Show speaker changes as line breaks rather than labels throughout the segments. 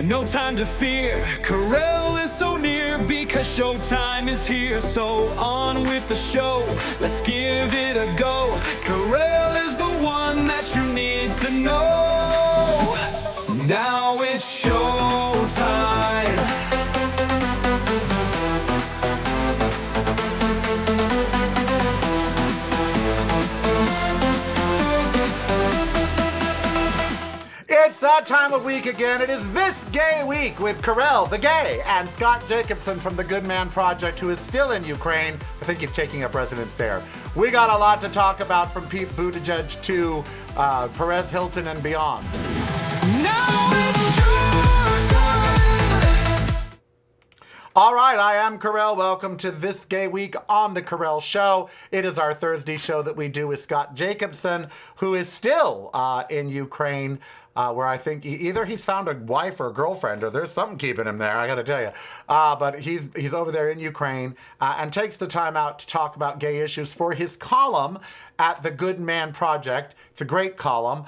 no time to fear. Karel is so near because showtime is here. So on with the show, let's give it a go. Karel is the one that you need to know. Now it's showtime.
It's that time of week again. It is This Gay Week with Karel, the gay, and Scott Jacobson from the Good Man Project, who is still in Ukraine. I think he's taking up residence there. We got a lot to talk about, from Pete Buttigieg to Perez Hilton and beyond.
Now it's showtime.
All right, I am Karel. Welcome to This Gay Week on The Karel Show. It is our Thursday show that we do with Scott Jacobson, who is still in Ukraine, where I think either he's found a wife or a girlfriend, or there's something keeping him there, I got to tell you. But he's over there in Ukraine and takes the time out to talk about gay issues for his column at The Good Man Project. It's a great column.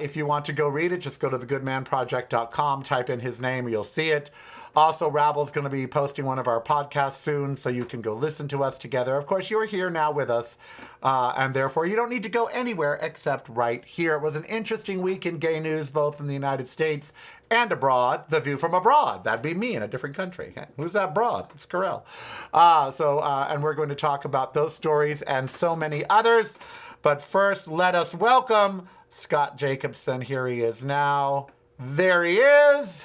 If you want to go read it, just go to thegoodmanproject.com, type in his name, you'll see it. Also, Rabble's going to be posting one of our podcasts soon, so you can go listen to us together. Of course, you're here now with us, and therefore you don't need to go anywhere except right here. It was an interesting week in gay news, both in the United States and abroad. The View from Abroad. That'd be me in a different country. Who's that broad? It's Karel. And we're going to talk about those stories and so many others. But first, let us welcome Scott Jacobson. Here he is now. There he is.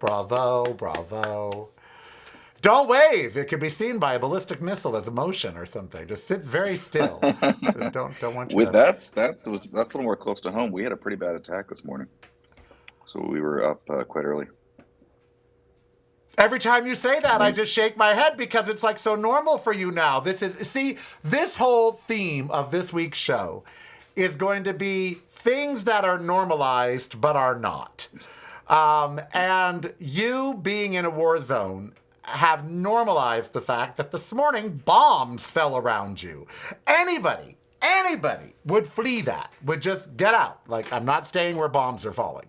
Bravo, bravo. Don't wave. It could be seen by a ballistic missile as a motion or something. Just sit very still. don't want you
That's a little more close to home. We had a pretty bad attack this morning, so we were up quite early.
Every time you say that, I just shake my head because it's like so normal for you now. This whole theme of this week's show is going to be things that are normalized but are not. And you, being in a war zone, have normalized the fact that this morning bombs fell around you. Anybody would flee that, would just get out. Like, I'm not staying where bombs are falling.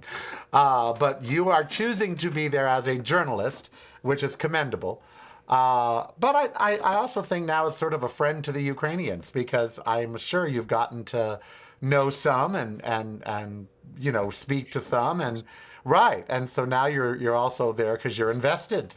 But you are choosing to be there as a journalist, which is commendable. But I also think now is sort of a friend to the Ukrainians, because I'm sure you've gotten to know some and speak to some, and right, and so now you're also there because you're invested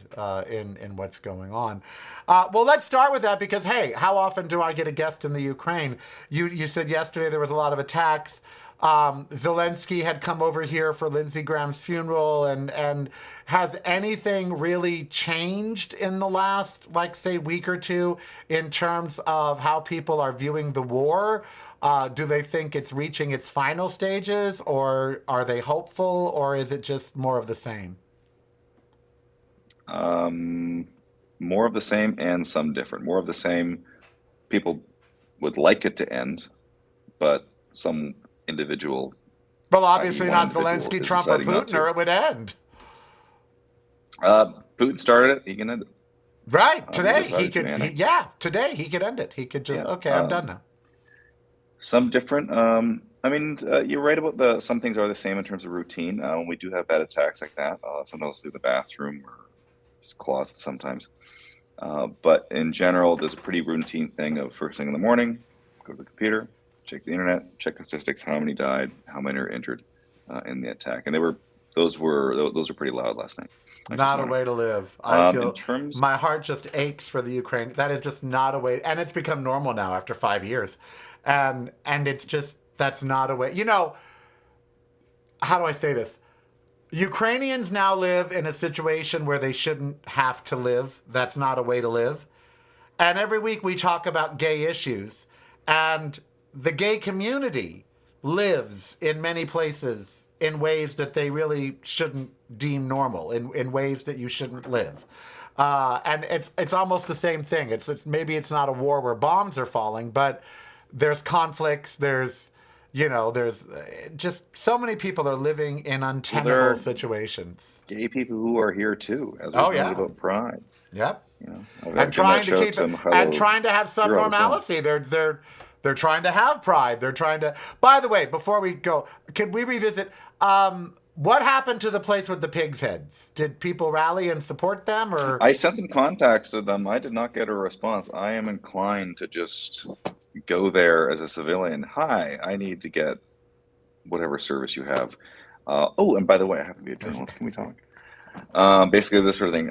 in what's going on. Well, let's start with that, because hey, how often do I get a guest in the Ukraine? You said yesterday there was a lot of attacks. Zelensky had come over here for Lindsey Graham's funeral, and has anything really changed in the last, say, week or two in terms of how people are viewing the war? Do they think it's reaching its final stages, or are they hopeful, or is it just more of the same?
More of the same and some different. More of the same. People would like it to end, but some individual...
Well, obviously not Zelensky, Trump, or Putin, or it would end.
Putin started it. He can end it.
Right. Today he could. Today he could end it. He could just I'm done now.
Some different. You're right about some things are the same in terms of routine. When we do have bad attacks like that, sometimes through the bathroom or just closets sometimes. But in general, there's a pretty routine thing of first thing in the morning, go to the computer, check the internet, check the statistics, how many died, how many are injured in the attack, and those were pretty loud last night.
Not a way to live. I feel my heart just aches for the Ukraine. That is just not a way, and it's become normal now after 5 years. And it's just, that's not a way. How do I say this? Ukrainians now live in a situation where they shouldn't have to live. That's not a way to live. And every week we talk about gay issues. And the gay community lives in many places in ways that they really shouldn't deem normal, in ways that you shouldn't live. And it's almost the same thing. Maybe it's not a war where bombs are falling, but there's conflicts, there's just so many people are living in untenable situations.
Gay people who are here too, as we're talking about pride.
Yep. And trying to keep it, and trying to have some normalcy. They're trying to have pride. They're trying to. By the way, before we go, can we revisit? What happened to the place with the pigs' heads? Did people rally and support them, or?
I sent some contacts to them. I did not get a response. I am inclined to just go there as a civilian. Hi, I need to get whatever service you have. Oh, and by the way, I happen to be a journalist. Can we talk? Basically, this sort of thing.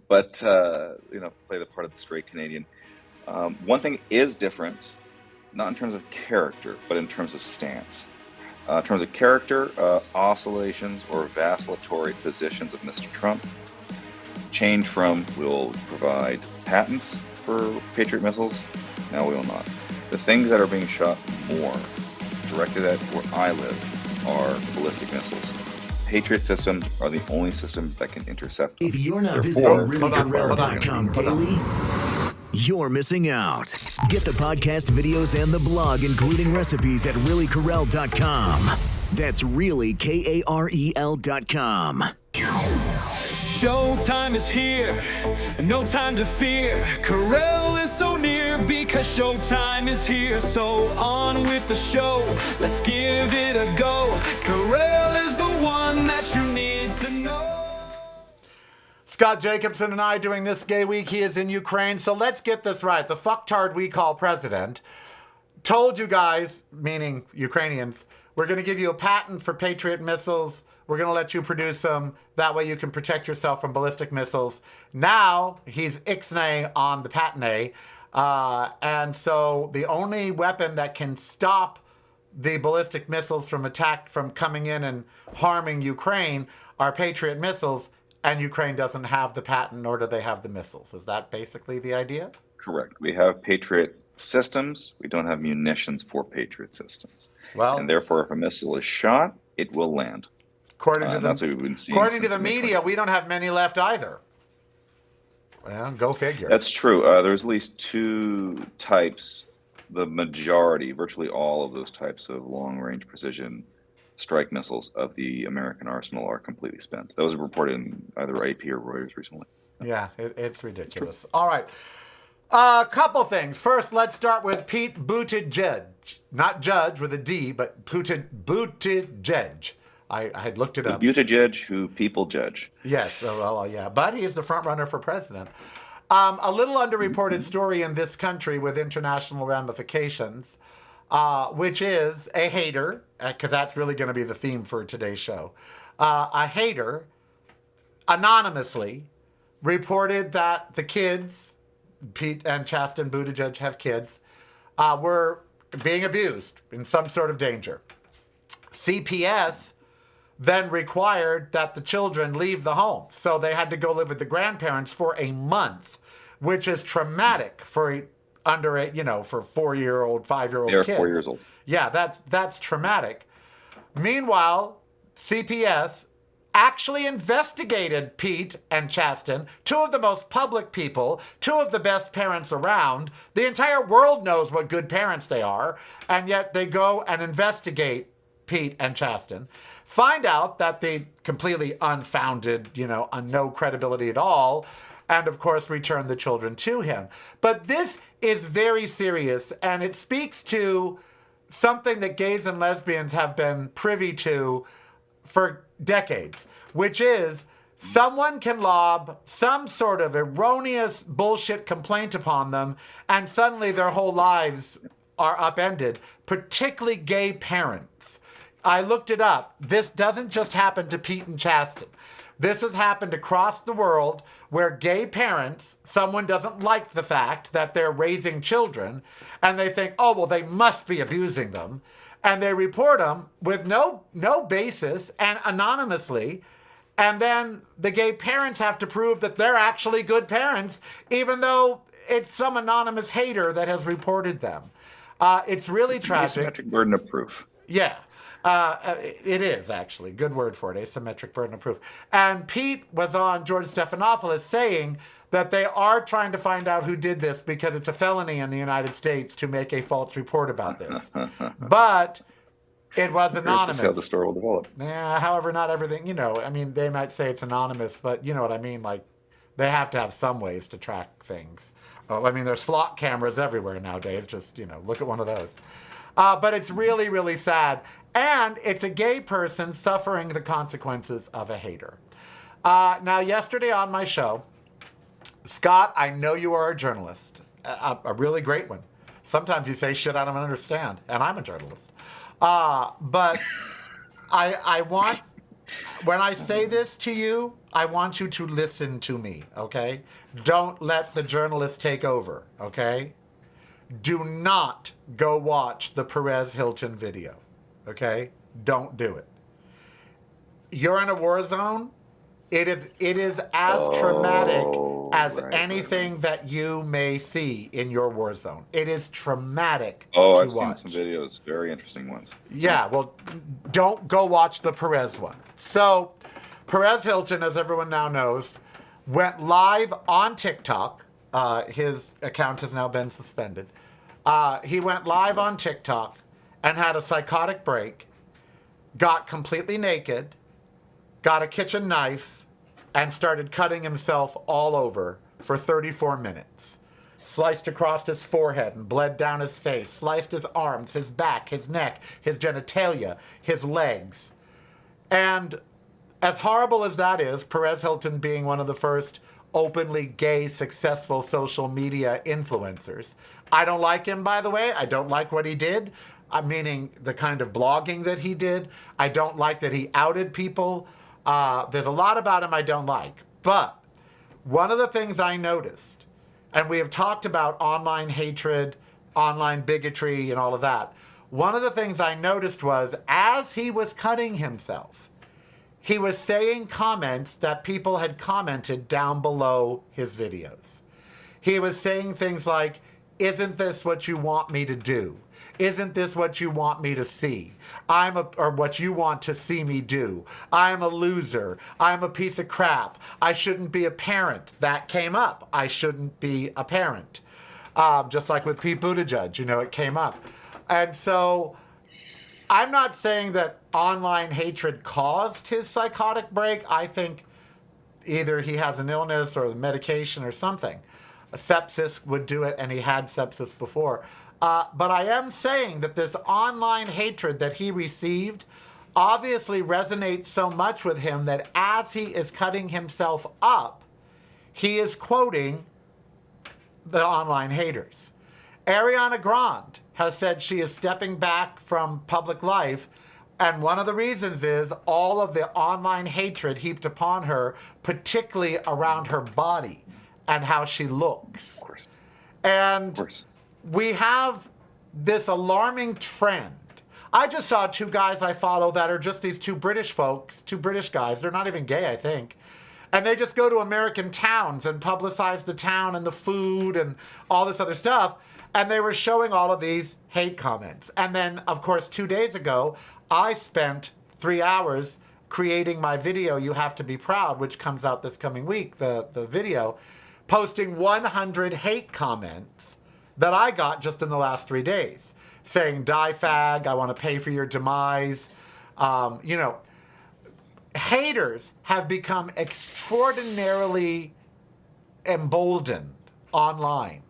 But play the part of the straight Canadian. One thing is different, not in terms of character, but in terms of stance. In terms of character, oscillations or vacillatory positions of Mr. Trump change from we'll provide patents for Patriot missiles, now we will not. The things that are being shot more directed at where I live are ballistic missiles. Patriot systems are the only systems that can intercept them.
If you're not visiting reallykarel.com daily, you're missing out. Get the podcast, videos, and the blog, including recipes at reallykarel.com. That's really KAREL.com.
Showtime is here, no time to fear. Karel is so near because showtime is here. So on with the show, let's give it a go. Karel is the one that you need to know.
Scott Jacobson and I doing this gay week. He is in Ukraine. So let's get this right. The fucktard we call president told you guys, meaning Ukrainians, we're going to give you a patent for Patriot missiles. We're going to let you produce them. That way you can protect yourself from ballistic missiles. Now he's ixnay on the patent. And so the only weapon that can stop the ballistic missiles from coming in and harming Ukraine are Patriot missiles. And Ukraine doesn't have the patent, nor do they have the missiles. Is that basically the idea?
Correct. We have Patriot systems. We don't have munitions for Patriot systems.
Well,
and therefore, if a missile is shot, it will land.
According to
that's what we've been seeing.
According to the media, we don't have many left either. Well, go figure.
That's true. There's at least two types. The majority, virtually all of those types of long-range precision strike missiles of the American arsenal are completely spent. Those were reported in either AP or Reuters recently.
Yeah, it's ridiculous. All right. A couple things. First, let's start with Pete Buttigieg. Not judge with a D, but Buttigieg. I had looked it up.
The Buttigieg who people judge.
Yes, well, yeah. But he is the front runner for president. A little underreported story in this country with international ramifications, which is a hater, because that's really going to be the theme for today's show. A hater anonymously reported that the kids, Pete and Chasten Buttigieg have kids, were being abused in some sort of danger. CPS then required that the children leave the home. So they had to go live with the grandparents for a month, which is traumatic for for 4-year-old, 5-year-old kids.
They're 4 years old.
Yeah, that's traumatic. Meanwhile, CPS actually investigated Pete and Chasten, two of the most public people, two of the best parents around. The entire world knows what good parents they are, and yet they go and investigate Pete and Chasten, find out that they completely unfounded, no credibility at all, and of course return the children to him. But this is very serious, and it speaks to something that gays and lesbians have been privy to for decades, which is someone can lob some sort of erroneous bullshit complaint upon them, and suddenly their whole lives are upended, particularly gay parents. I looked it up. This doesn't just happen to Pete and Chasten. This has happened across the world where gay parents, someone doesn't like the fact that they're raising children, and they think, oh, well, they must be abusing them. And they report them with no basis and anonymously. And then the gay parents have to prove that they're actually good parents, even though it's some anonymous hater that has reported them. It's really tragic.
Asymmetric burden of proof.
Yeah. It is, actually. Good word for it, asymmetric burden of proof. And Pete was on George Stephanopoulos saying that they are trying to find out who did this because it's a felony in the United States to make a false report about this. But it was anonymous.
Here's how the story will develop.
Yeah, however, not everything, they might say it's anonymous, but you know what I mean? Like, they have to have some ways to track things. There's flock cameras everywhere nowadays. Just, look at one of those. But it's really, really sad. And it's a gay person suffering the consequences of a hater. Now, yesterday on my show, Scott, I know you are a journalist, a really great one. Sometimes you say shit I don't understand, and I'm a journalist. But I want, when I say this to you, I want you to listen to me, okay? Don't let the journalist take over, okay? Do not go watch the Perez Hilton video, okay? Don't do it. You're in a war zone. It is as traumatic as anything that you may see in your war zone. It is traumatic to watch.
I've seen some videos, very interesting ones.
Yeah, well, don't go watch the Perez one. So, Perez Hilton, as everyone now knows, went live on TikTok. His account has now been suspended. He went live on TikTok and had a psychotic break, got completely naked, got a kitchen knife, and started cutting himself all over for 34 minutes. Sliced across his forehead and bled down his face, sliced his arms, his back, his neck, his genitalia, his legs. And as horrible as that is, Perez Hilton being one of the first openly gay, successful social media influencers. I don't like him, by the way. I don't like what he did. Meaning the kind of blogging that he did. I don't like that he outed people. There's a lot about him I don't like. But one of the things I noticed, and we have talked about online hatred, online bigotry, and all of that. One of the things I noticed was as he was cutting himself, he was saying comments that people had commented down below his videos. He was saying things like, "Isn't this what you want me to do? Isn't this what you want me to see? Or what you want to see me do? I'm a loser. I'm a piece of crap. I shouldn't be a parent." That came up. I shouldn't be a parent. Just like with Pete Buttigieg, it came up. And so I'm not saying that online hatred caused his psychotic break. I think either he has an illness or medication or something. Sepsis would do it, and he had sepsis before. But I am saying that this online hatred that he received obviously resonates so much with him that as he is cutting himself up, he is quoting the online haters. Ariana Grande has said she is stepping back from public life, and one of the reasons is all of the online hatred heaped upon her, particularly around her body and how she looks.
Of course.
And
Of course.
we have this alarming trend. I just saw two guys I follow that are just these two British folks, two British guys. They're not even gay, I think. And they just go to American towns and publicize the town and the food and all this other stuff. And they were showing all of these hate comments. And then, of course, 2 days ago, I spent 3 hours creating my video, You Have to Be Proud, which comes out this coming week, the video, posting 100 hate comments that I got just in the last 3 days, saying, "Die fag, I want to pay for your demise." Haters have become extraordinarily emboldened online.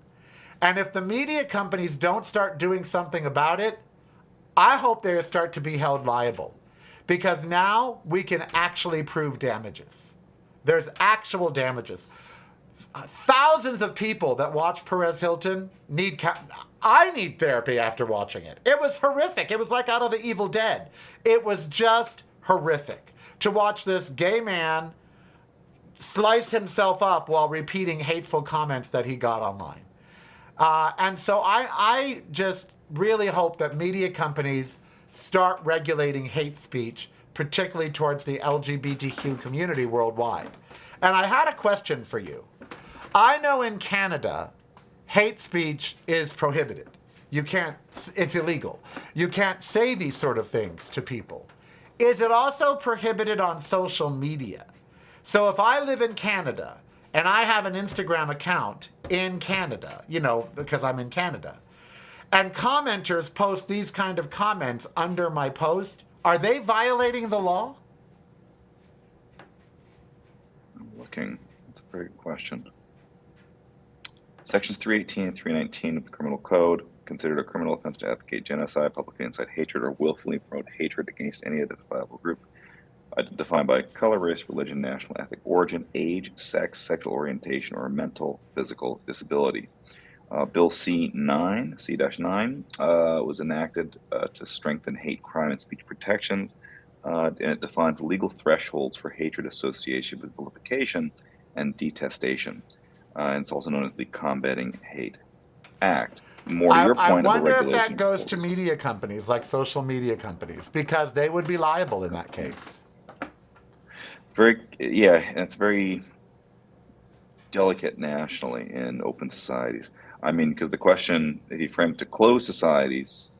And if the media companies don't start doing something about it, I hope they start to be held liable. Because now we can actually prove damages. There's actual damages. Thousands of people that watch Perez Hilton I need therapy after watching it. It was horrific. It was like out of the Evil Dead. It was just horrific to watch this gay man slice himself up while repeating hateful comments that he got online. And so I just really hope that media companies start regulating hate speech, particularly towards the LGBTQ community worldwide. And I had a question for you. I know in Canada, hate speech is prohibited. It's illegal. You can't say these sort of things to people. Is it also prohibited on social media? So if I live in Canada and I have an Instagram account in Canada, because I'm in Canada, and commenters post these kind of comments under my post, are they violating the law?
I'm looking. That's a very good question. Sections 318 and 319 of the Criminal Code considered a criminal offense to advocate genocide, publicly incite hatred, or willfully promote hatred against any identifiable group, defined by color, race, religion, national, ethnic origin, age, sex, sexual orientation, or mental, physical disability. Bill C-9 was enacted to strengthen hate crime and speech protections, and it defines legal thresholds for hatred association with vilification and detestation. And it's also known as the Combating Hate Act. More to your
I
point of a
wonder if
regulation.
that goes to media companies, like social media companies, because they would be liable in that case.
It's very delicate nationally in open societies. I mean, because the question, if you frame it to closed societies,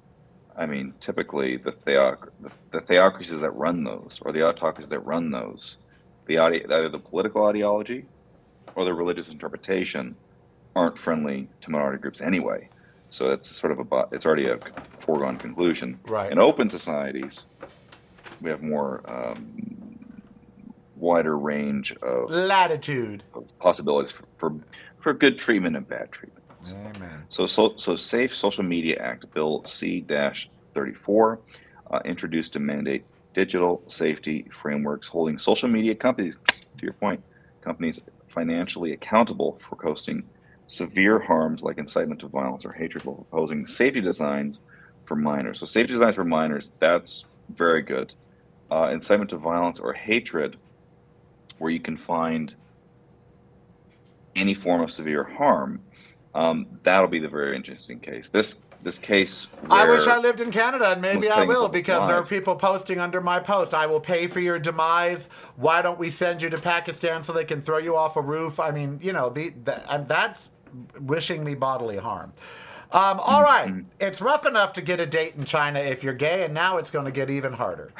I mean, typically the theocracies that run those, or the autocracies that run those, either the political ideology or the religious interpretation aren't friendly to minority groups anyway. So it's sort of it's already a foregone conclusion.
Right.
In open societies, we have more wider range of
latitude,
of possibilities for good treatment and bad treatment.
Amen.
So Safe Social Media Act, Bill C-34, introduced to mandate digital safety frameworks holding social media companies, to your point, companies financially accountable for posting severe harms like incitement to violence or hatred while proposing safety designs for minors. So safety designs for minors, that's very good. Incitement to violence or hatred, where you can find any form of severe harm, that'll be the very interesting case. This case.
I wish I lived in Canada, and maybe I will,
someone's
because
live.
there are people posting under my post, I will pay for your demise. Why don't we send you to Pakistan so they can throw you off a roof? I mean, you know, and that's wishing me bodily harm. All right. It's rough enough to get a date in China if you're gay, and now it's going to get even harder.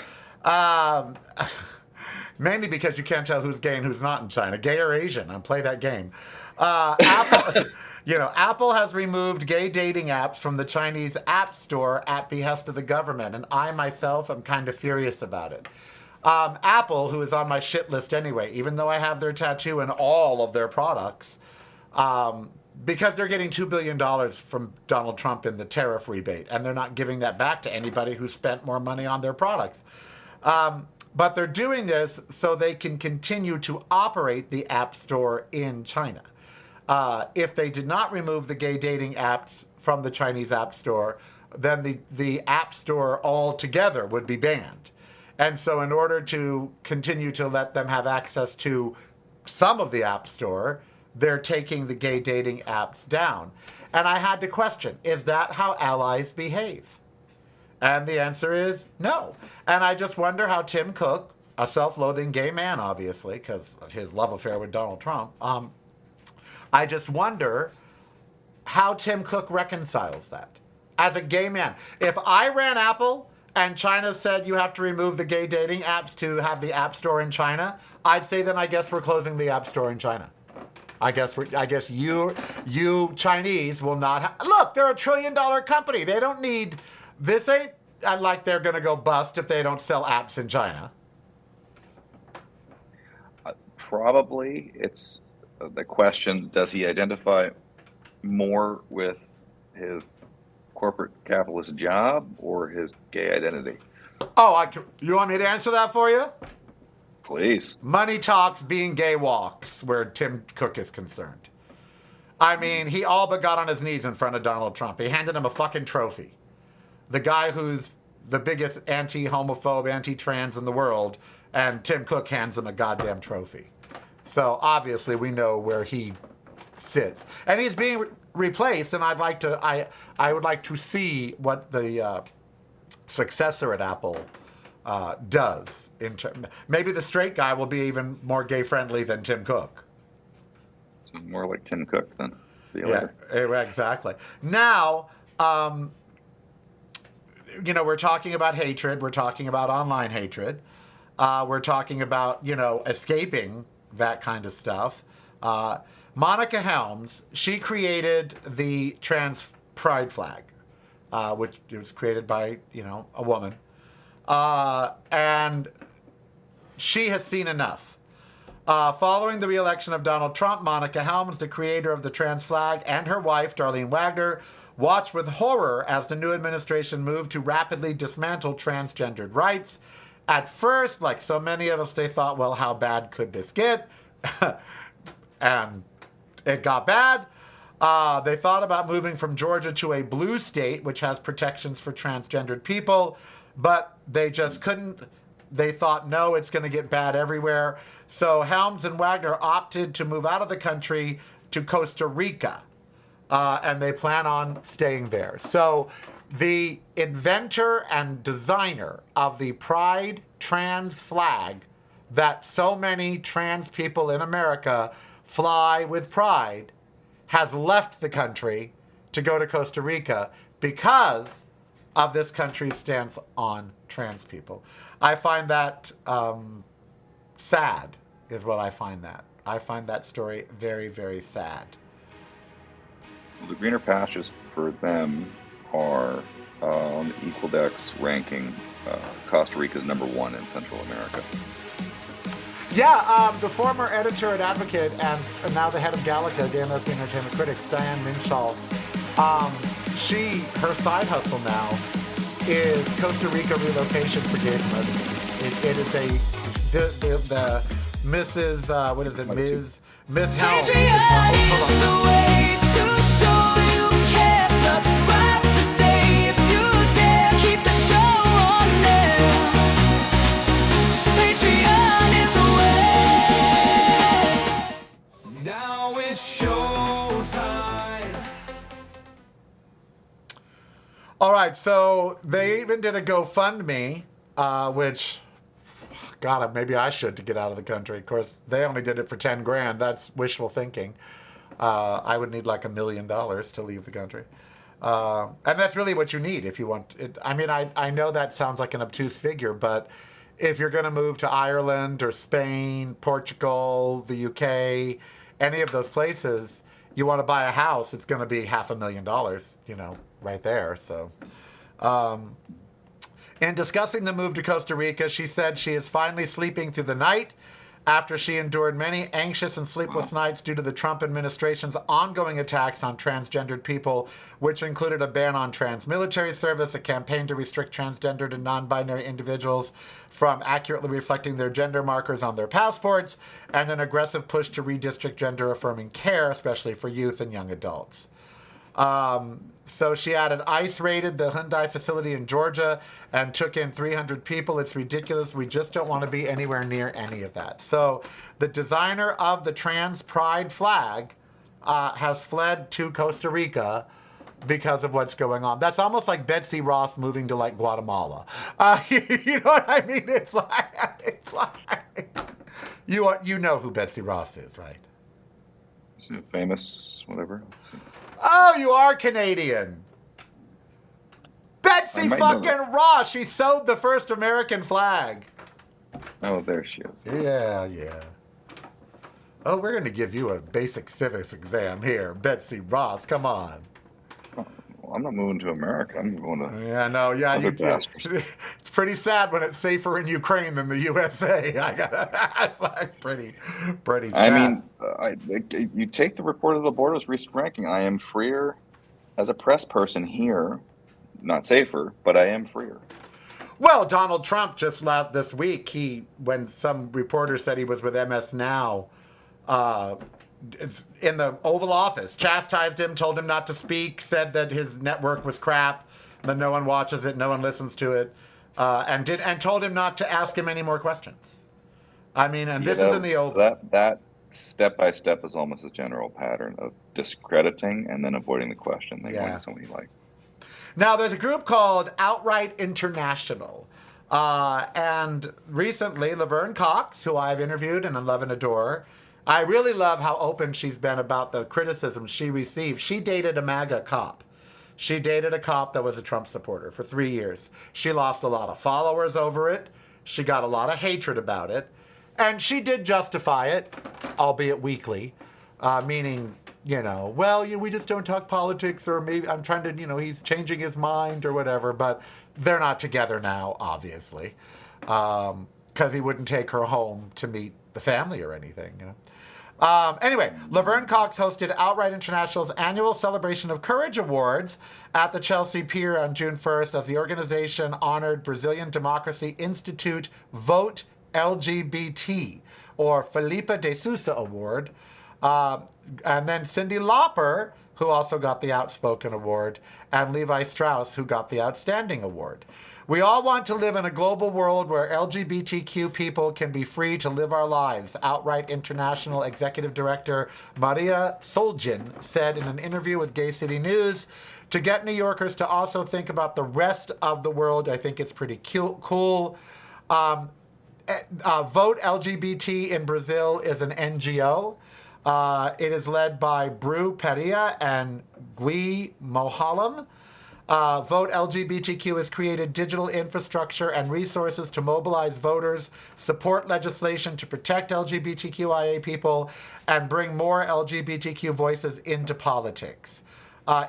Mainly because you can't tell who's gay and who's not in China, gay or Asian. I play that game. Apple, Apple has removed gay dating apps from the Chinese App Store at behest of the government, and I myself am kind of furious about it. Apple, who is on my shit list anyway, even though I have their tattoo in all of their products, because they're getting $2 billion from Donald Trump in the tariff rebate, and they're not giving that back to anybody who spent more money on their products. But they're doing this so they can continue to operate the App Store in China. If they did not remove the gay dating apps from the Chinese App Store, then the App Store altogether would be banned. And so in order to continue to let them have access to some of the App Store, they're taking the gay dating apps down. And I had to question, is that how allies behave? And the answer is no. And I just wonder how Tim Cook, a self-loathing gay man, obviously, because of his love affair with Donald Trump, I just wonder how Tim Cook reconciles that as a gay man. If I ran Apple and China said you have to remove the gay dating apps to have the App Store in China, I'd say then I guess we're closing the App Store in China. I guess you Chinese will not look, they're $1 trillion company. They don't need, this ain't like they're going to go bust if they don't sell apps in China.
Probably it's the question, does he identify more with his corporate capitalist job or his gay identity?
Oh, you want me to answer that for you?
Please.
Money talks, being gay walks, where Tim Cook is concerned. I mean, he all but got on his knees in front of Donald Trump. He handed him a fucking trophy. The guy who's the biggest anti-homophobe, anti-trans in the world, and Tim Cook hands him a goddamn trophy. So obviously we know where he sits. And he's being replaced, and I would like to see what the successor at Apple does. Maybe the straight guy will be even more gay-friendly than Tim Cook.
So more like Tim Cook then. See you later.
Exactly. Now, we're talking about hatred. We're talking about online hatred. We're talking about, escaping that kind of stuff. Monica Helms, she created the trans pride flag, which was created by, a woman. And she has seen enough. Following the re-election of Donald Trump, Monica Helms, the creator of the trans flag, and her wife, Darlene Wagner, watched with horror as the new administration moved to rapidly dismantle transgendered rights. At first, like so many of us, they thought, well, how bad could this get? And it got bad. They thought about moving from Georgia to a blue state, which has protections for transgendered people, but they just couldn't. They thought, no, it's going to get bad everywhere. So Helms and Wagner opted to move out of the country to Costa Rica, and they plan on staying there. So the inventor and designer of the Pride trans flag that so many trans people in America fly with pride has left the country to go to Costa Rica because of this country's stance on trans people. I find that sad, is what I find that. I find that story very, very sad.
Well, the greener pastures for them are on the Equal Dex ranking. Costa Rica is number 1 in Central America.
Yeah, the former editor at Advocate and now the head of Gallica, the MSP Entertainment Critics, Diane Minshall, her side hustle now is Costa Rica relocation for gay and lesbians. It is the Mrs. What is it? Miss Helms.
Patreon is the way to show you care. Subscribe today if you dare. Keep the show on there. Patreon is the way. Now it's showtime.
All right, so they even did a GoFundMe, which, God, maybe I should to get out of the country. Of course, they only did it for $10,000. That's wishful thinking. I would need like $1 million to leave the country. And that's really what you need if you want it. I mean, I know that sounds like an obtuse figure, but if you're going to move to Ireland or Spain, Portugal, the UK, any of those places, you want to buy a house, it's going to be $500,000, right there. So, in discussing the move to Costa Rica, she said she is finally sleeping through the night after she endured many anxious and sleepless nights due to the Trump administration's ongoing attacks on transgendered people, which included a ban on trans military service, a campaign to restrict transgendered and non-binary individuals from accurately reflecting their gender markers on their passports, and an aggressive push to redistrict gender-affirming care, especially for youth and young adults. So she added, ICE raided the Hyundai facility in Georgia and took in 300 people. It's ridiculous. We just don't want to be anywhere near any of that. So the designer of the trans pride flag has fled to Costa Rica because of what's going on. That's almost like Betsy Ross moving to like Guatemala. You know what I mean? It's like you know who Betsy Ross is, right?
She's a famous whatever. Let's see.
Oh, you are Canadian. Betsy fucking Ross. She sewed the first American flag.
Oh, there she is.
Yeah. Oh, we're going to give you a basic civics exam here. Betsy Ross, come on.
Oh, well, I'm not moving to America. I'm going to...
Yeah, no, yeah. It's pretty sad when it's safer in Ukraine than the USA. It's like pretty sad.
I mean, you take the report of the Borders recent ranking. I am freer as a press person here. Not safer, but I am freer.
Well, Donald Trump just this week, when some reporter said he was with MS Now, in the Oval Office, chastised him, told him not to speak, said that his network was crap, that no one watches it, no one listens to it, and told him not to ask him any more questions. I mean, and this is in the Oval.
That step by step is almost a general pattern of discrediting and then avoiding the question, then going to someone he likes.
Now, there's a group called Outright International. And recently, Laverne Cox, who I've interviewed and I love and adore, I really love how open she's been about the criticism she received. She dated a MAGA cop. She dated a cop that was a Trump supporter for 3 years. She lost a lot of followers over it. She got a lot of hatred about it. And she did justify it, albeit weakly, meaning... we just don't talk politics, or maybe I'm trying to, he's changing his mind or whatever, but they're not together now, obviously, because he wouldn't take her home to meet the family or anything, you know. Anyway, Laverne Cox hosted Outright International's annual Celebration of Courage Awards at the Chelsea Pier on June 1st as the organization honored Brazilian Democracy Institute Vote LGBT, or Felipe de Sousa Award. And then Cyndi Lauper, who also got the Outspoken Award, and Levi Strauss, who got the Outstanding Award. We all want to live in a global world where LGBTQ people can be free to live our lives, Outright International Executive Director Maria Solgin said in an interview with Gay City News. To get New Yorkers to also think about the rest of the world, I think it's pretty cool. Vote LGBT in Brazil is an NGO. It is led by Bru Pereira and Gui Mohalam. Vote LGBTQ has created digital infrastructure and resources to mobilize voters, support legislation to protect LGBTQIA people, and bring more LGBTQ voices into politics.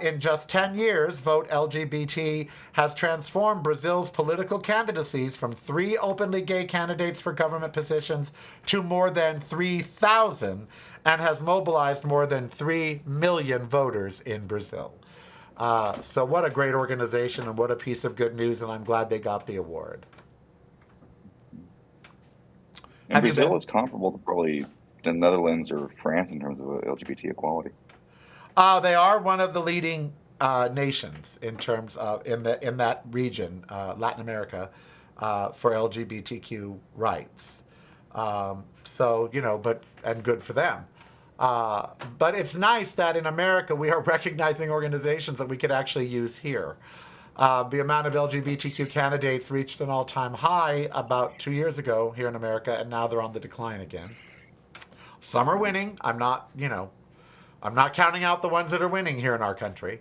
In just 10 years, Vote LGBT has transformed Brazil's political candidacies from 3 openly gay candidates for government positions to more than 3,000 and has mobilized more than 3 million voters in Brazil. So what a great organization and what a piece of good news, and I'm glad they got the award.
And Brazil is comparable to probably the Netherlands or France in terms of LGBT equality.
They are one of the leading nations in terms of in that region, Latin America, for LGBTQ rights. So, you know, and good for them. But it's nice that in America we are recognizing organizations that we could actually use here. The amount of LGBTQ candidates reached an all-time high about 2 years ago here in America, and now they're on the decline again. Some are winning. I'm not counting out the ones that are winning here in our country.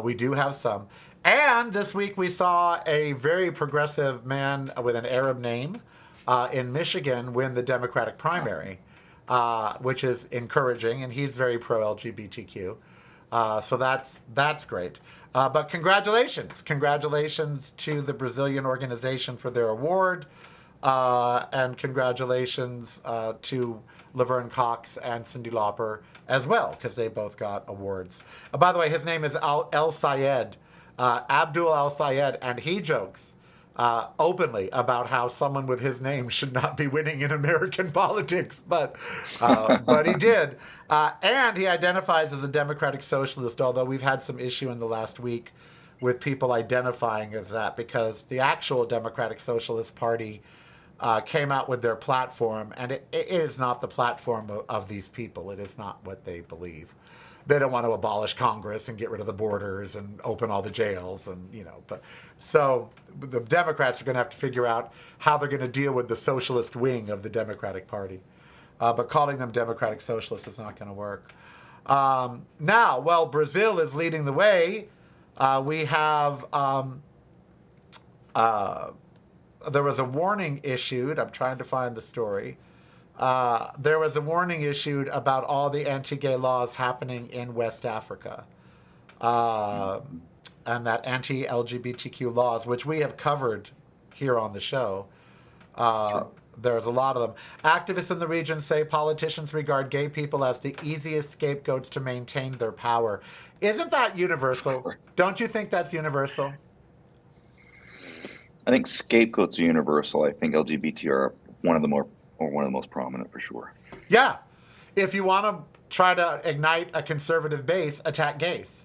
We do have some. And this week we saw a very progressive man with an Arab name in Michigan win the Democratic primary. Which is encouraging, and he's very pro-LGBTQ. So that's great. But congratulations to the Brazilian organization for their award, and congratulations to Laverne Cox and Cyndi Lauper as well, because they both got awards. By the way, his name is El Sayed, Abdul El Sayed, and he jokes openly about how someone with his name should not be winning in American politics, but he did. And he identifies as a democratic socialist, although we've had some issue in the last week with people identifying as that, because the actual Democratic Socialist Party came out with their platform, and it is not the platform of these people. It is not what they believe. They don't want to abolish Congress and get rid of the borders and open all the jails, and but so the Democrats are going to have to figure out how they're going to deal with the socialist wing of the Democratic Party. But calling them Democratic Socialists is not going to work. Now, while Brazil is leading the way, we have there was a warning issued. I'm trying to find the story. There was a warning issued about all the anti-gay laws happening in West Africa, and that anti-LGBTQ laws, which we have covered here on the show. There's a lot of them. Activists in the region say politicians regard gay people as the easiest scapegoats to maintain their power. Isn't that universal? Don't you think that's universal?
I think scapegoats are universal. I think LGBT are one of the most prominent for sure.
Yeah. If you want to try to ignite a conservative base, attack gays.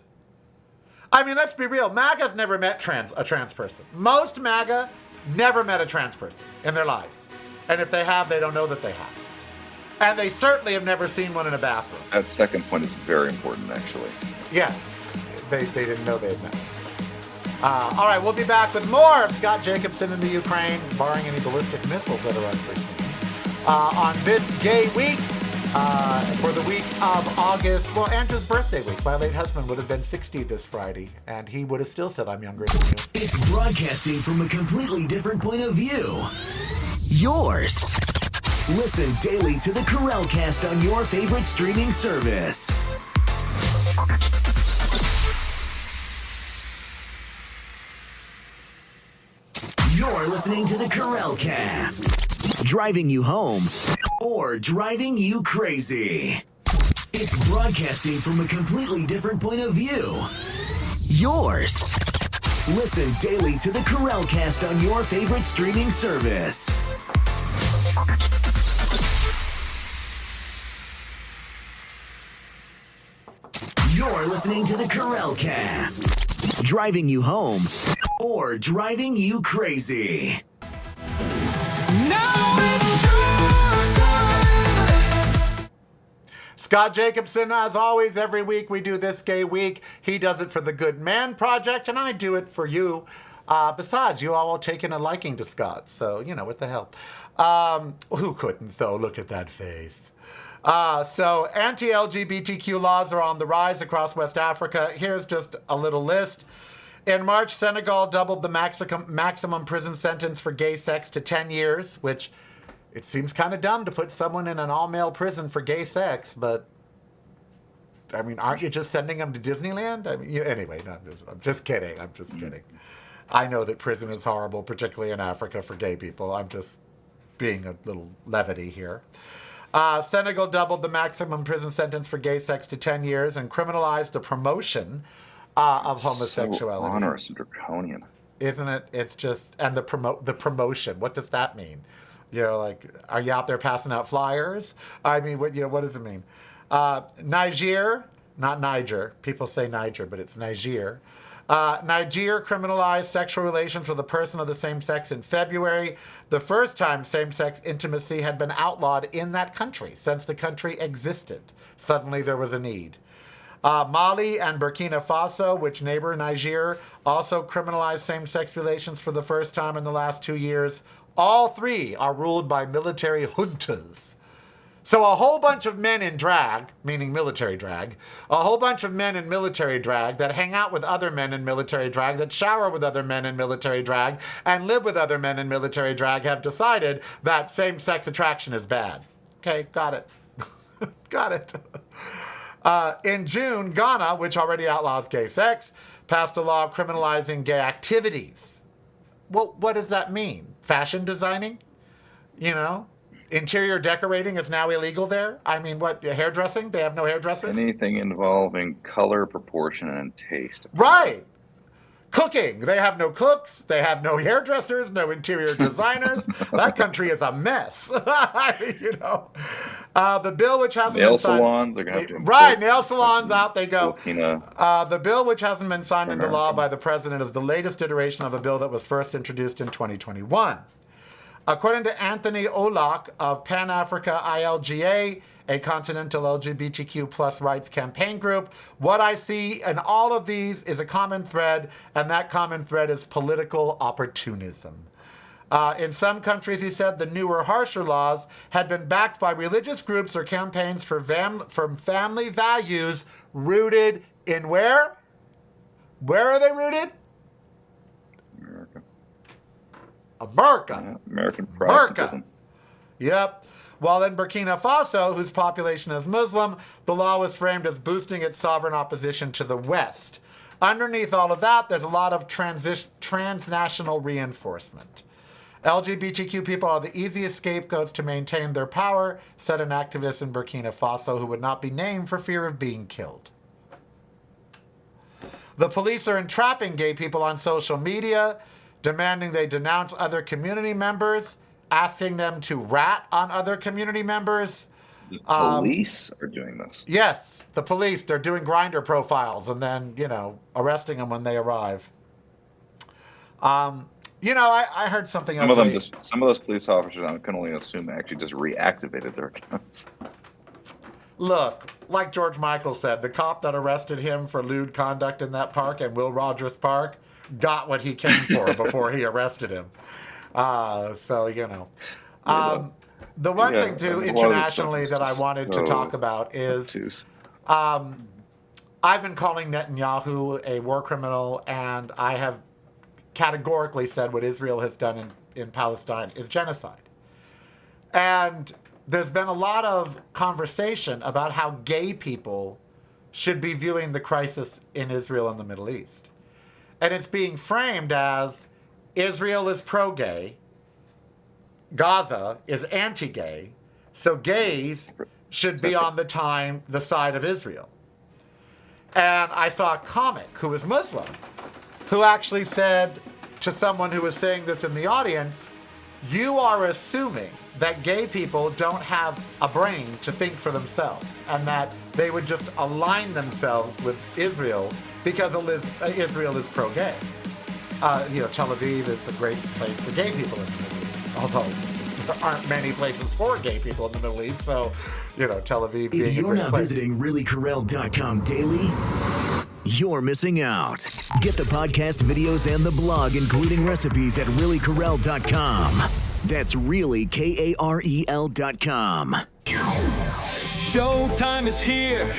I mean, let's be real. MAGA's never met a trans person. Most MAGA never met a trans person in their lives. And if they have, they don't know that they have. And they certainly have never seen one in a bathroom.
That second point is very important, actually.
Yeah. They didn't know they had met. All right, we'll be back with more of Scott Jacobson in the Ukraine, barring any ballistic missiles that are unforeseen, on this gay week, for the week of August. Well, Andrew's birthday week. My late husband would have been 60 this Friday, and he would have still said I'm younger than you.
It's broadcasting from a completely different point of view. Yours. Listen daily to the Karel Cast on your favorite streaming service. You're listening to the Karel Cast, driving you home or driving you crazy. It's broadcasting from a completely different point of view. Yours. Listen daily to the Karelcast on your favorite streaming service. You're listening to the Karelcast. Driving you home or driving you crazy.
Now it's your time.
Scott Jacobson, as always, every week we do This Gay Week. He does it for the Good Man Project, and I do it for you. Besides, you all have taken a liking to Scott, so, what the hell. Who couldn't, though? Look at that face. So anti-LGBTQ laws are on the rise across West Africa. Here's just a little list. In March, Senegal doubled the maximum prison sentence for gay sex to 10 years, which it seems kind of dumb to put someone in an all-male prison for gay sex, but, aren't you just sending them to Disneyland? Anyway, I'm just kidding. I'm just kidding. I know that prison is horrible, particularly in Africa for gay people. I'm just being a little levity here. Senegal doubled the maximum prison sentence for gay sex to 10 years and criminalized the promotion of homosexuality.
So onerous and draconian.
Isn't it? It's just, and the promotion. What does that mean? Are you out there passing out flyers? What does it mean? Niger, not Niger. People say Niger, but it's Niger. Niger criminalized sexual relations with a person of the same sex in February, the first time same-sex intimacy had been outlawed in that country since the country existed. Suddenly there was a need. Mali and Burkina Faso, which neighbor Niger, also criminalized same-sex relations for the first time in the last 2 years. All three are ruled by military juntas. So a whole bunch of men in drag, meaning military drag, a whole bunch of men in military drag that hang out with other men in military drag, that shower with other men in military drag, and live with other men in military drag have decided that same-sex attraction is bad. Okay, got it. Got it. In June, Ghana, which already outlaws gay sex, passed a law criminalizing gay activities. Well, what does that mean? Fashion designing? Interior decorating is now illegal there? What, hairdressing? They have no hairdressers?
Anything involving color, proportion, and taste.
Right. Cooking. They have no cooks. They have no hairdressers, no interior designers. That country is a mess. The bill which hasn't
nail
been signed...
salons are going to have to...
Right, nail salons, out they go.
Filipina.
The bill which hasn't been signed into law by the president is the latest iteration of a bill that was first introduced in 2021. According to Anthony Olak of Pan-Africa ILGA, a continental LGBTQ plus rights campaign group, what I see in all of these is a common thread, and that common thread is political opportunism. In some countries, he said, the newer, harsher laws had been backed by religious groups or campaigns for family values rooted in where? Where are they rooted? America.
Yeah, American Protestantism.
Yep. While in Burkina Faso, whose population is Muslim, the law was framed as boosting its sovereign opposition to the West. Underneath all of that, there's a lot of transnational reinforcement. LGBTQ people are the easiest scapegoats to maintain their power, said an activist in Burkina Faso who would not be named for fear of being killed. The police are entrapping gay people on social media, demanding they denounce other community members, asking them to rat on other community members.
The police are doing this.
Yes, the police. They're doing Grindr profiles and then, arresting them when they arrive. I heard something else.
Some of those police officers, I can only assume, actually just reactivated their accounts.
Look, like George Michael said, the cop that arrested him for lewd conduct in that park at Will Rogers Park got what he came for before he arrested him. The one thing, too, internationally that I wanted to talk about is I've been calling Netanyahu a war criminal, and I have categorically said what Israel has done in Palestine is genocide. And there's been a lot of conversation about how gay people should be viewing the crisis in Israel and the Middle East. And it's being framed as Israel is pro-gay, Gaza is anti-gay, So gays should be on the side of Israel. And I saw a comic who was Muslim who actually said to someone who was saying this in the audience, you are assuming that gay people don't have a brain to think for themselves and that they would just align themselves with Israel because Israel is pro-gay. Tel Aviv is a great place for gay people in the Middle East, although there aren't many places for gay people in the Middle East, so, Tel Aviv being a great place.
If you're not visiting reallykarel.com daily, you're missing out. Get the podcast videos and the blog, including recipes at reallykarel.com. That's really KAREL.com.
Showtime is here,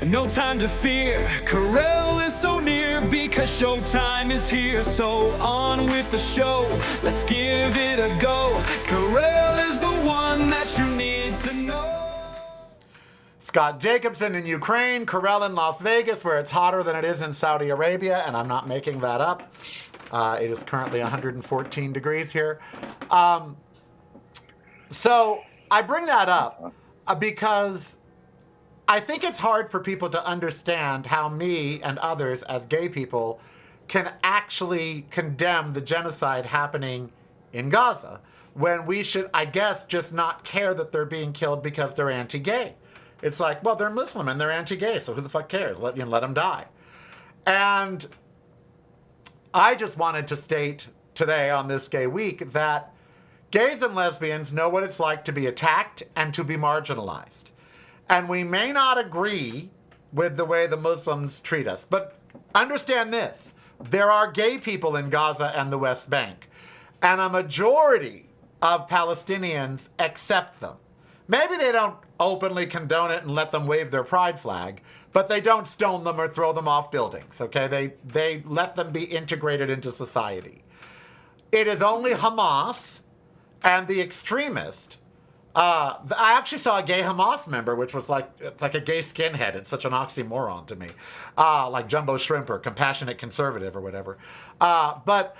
no time to fear. Karel is so near because showtime is here. So on with the show, let's give it a go. Karel is the one that you need to know.
Scott Jacobson in Ukraine, Karel in Las Vegas, where it's hotter than it is in Saudi Arabia, and I'm not making that up. It is currently 114 degrees here. So I bring that up because I think it's hard for people to understand how me and others as gay people can actually condemn the genocide happening in Gaza when we should, I guess, just not care that they're being killed because they're anti-gay. It's like, well, they're Muslim and they're anti-gay, so who the fuck cares? Let them die. And I just wanted to state today on this Gay Week that gays and lesbians know what it's like to be attacked and to be marginalized. And we may not agree with the way the Muslims treat us, but understand this. There are gay people in Gaza and the West Bank, and a majority of Palestinians accept them. Maybe they don't openly condone it and let them wave their pride flag, but they don't stone them or throw them off buildings, okay? They let them be integrated into society. It is only Hamas and the extremist. I actually saw a gay Hamas member, which was it's like a gay skinhead. It's such an oxymoron to me. Like Jumbo Shrimp or Compassionate Conservative or whatever. But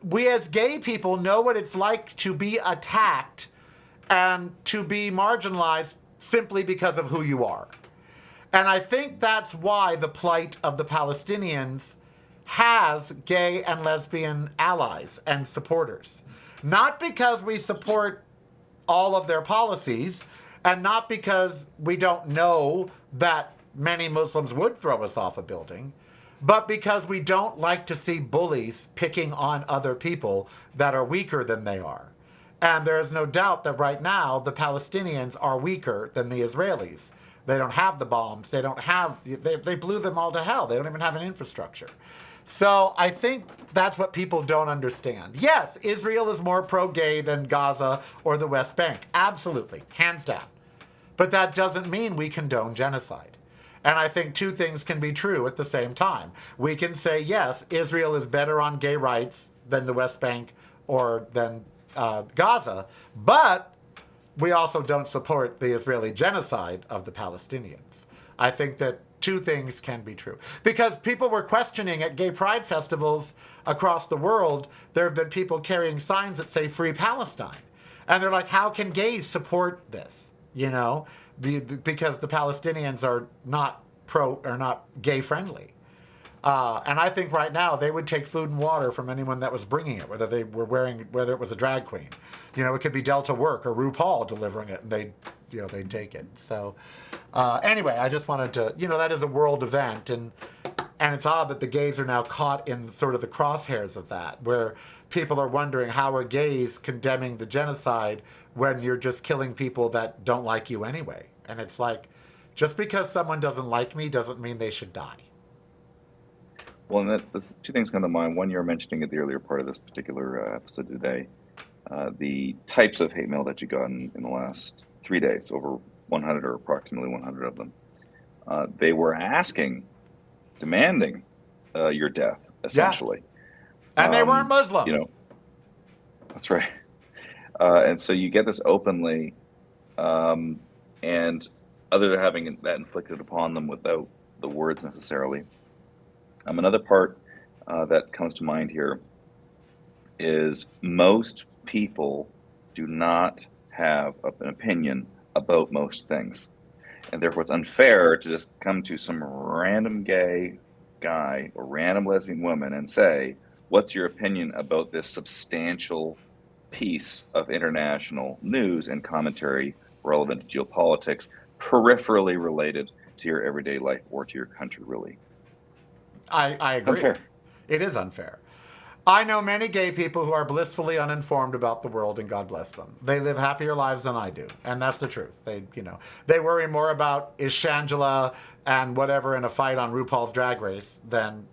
we as gay people know what it's like to be attacked and to be marginalized simply because of who you are. And I think that's why the plight of the Palestinians has gay and lesbian allies and supporters. Not because we support all of their policies, and not because we don't know that many Muslims would throw us off a building, but because we don't like to see bullies picking on other people that are weaker than they are. And there is no doubt that right now the Palestinians are weaker than the Israelis. They don't have the bombs. They blew them all to hell. They don't even have an infrastructure. So I think that's what people don't understand. Yes, Israel is more pro-gay than Gaza or the West Bank. Absolutely, hands down. But that doesn't mean we condone genocide. And I think two things can be true at the same time. We can say, yes, Israel is better on gay rights than the West Bank or than Gaza, but we also don't support the Israeli genocide of the Palestinians. I think that two things can be true. Because people were questioning at gay pride festivals across the world, there have been people carrying signs that say Free Palestine. And they're like, how can gays support this? Because the Palestinians are not gay friendly. And I think right now they would take food and water from anyone that was bringing it, whether it was a drag queen. It could be Delta Work or RuPaul delivering it, and they'd take it. So anyway, I just wanted to, that is a world event, and it's odd that the gays are now caught in sort of the crosshairs of that, where people are wondering how are gays condemning the genocide when you're just killing people that don't like you anyway. And it's like, just because someone doesn't like me doesn't mean they should die.
Well, and two things come to mind. One, you were mentioning at the earlier part of this particular episode today, the types of hate mail that you got in the last 3 days, over 100 or approximately 100 of them. They were demanding your death, essentially.
Yeah. And they weren't Muslim.
That's right. And so you get this openly, and other than having that inflicted upon them without the words necessarily. Another part that comes to mind here is most people do not have an opinion about most things. And therefore, it's unfair to just come to some random gay guy or random lesbian woman and say, what's your opinion about this substantial piece of international news and commentary relevant to geopolitics, peripherally related to your everyday life or to your country, really?
I agree.
It's unfair.
It is unfair. I know many gay people who are blissfully uninformed about the world, and God bless them. They live happier lives than I do, and that's the truth. They worry more about is Shangela and whatever in a fight on RuPaul's Drag Race than